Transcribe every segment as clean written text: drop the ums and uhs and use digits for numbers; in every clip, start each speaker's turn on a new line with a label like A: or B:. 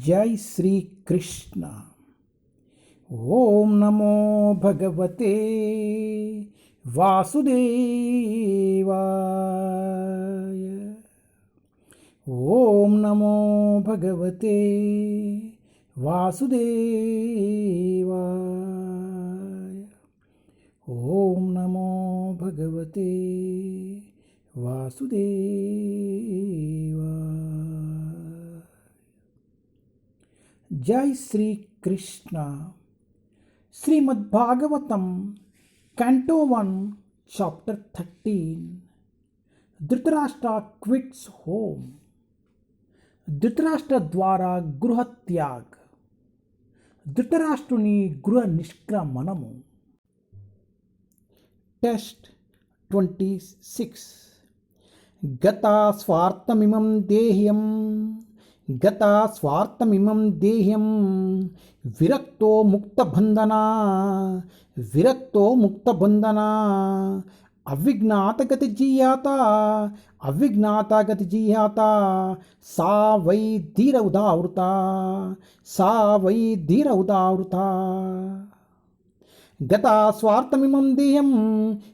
A: जय श्री कृष्ण। ओम नमो भगवते वासुदेवाय। ओम नमो भगवते वासुदेवाय। ओम नमो भगवते वासुदेवाय। जय Shri Krishna. Srimad Bhagavatam canto 1 chapter 13। Dhritarashtra quits home. Dhritarashtra ద్వారా గృహత్యాగ్. ధృతరాష్ట్రుని గృహ నిష్క్రమణము. టెస్ట్ 26. గతా స్వార్థమిమం దేహ్యం గతా స్వార్థమిమం దేహ్యం విరక్తో ముక్తబంధనా విరక్తో ముక్తబంధనా అవిజ్ఞాతగతి జీయాత అవిజ్ఞాతగతి జీయాత సా వై ధీర ఉదావృత సా వై ధీర ఉదావృత. గతా స్వార్థమిమం దేహం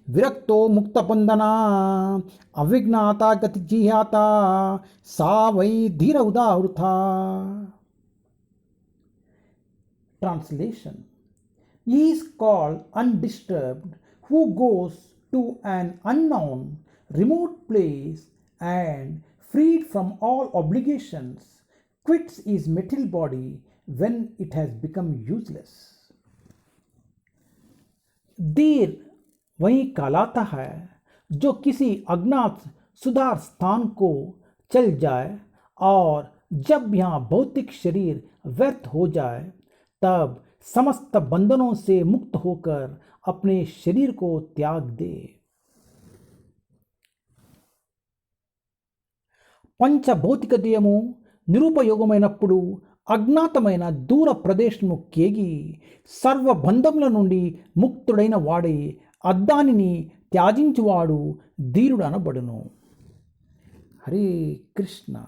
A: విరక్తో ముక్తబంధనా అవిజ్ఞాతగతి జీయాత సా వై ధీర ఉదావృత. Translation. He is called undisturbed who goes to an unknown, remote place and freed from all obligations, quits his material body when it has become useless. देर वहीं कहलाता है जो किसी अज्ञात सुधार स्थान को चल जाए और जब यहाँ भौतिक शरीर व्यर्थ हो जाए तब समस्त बंधनों से मुक्त होकर अपने शरीर को त्याग दे. పంచభౌతిక దేహము నిరుపయోగమైనప్పుడు అజ్ఞాతమైన దూర ప్రదేశము కేగి సర్వబంధముల నుండి ముక్తుడైన వాడే అద్దానిని త్యాజించువాడు ధీరుడు అనబడును. హరే కృష్ణ.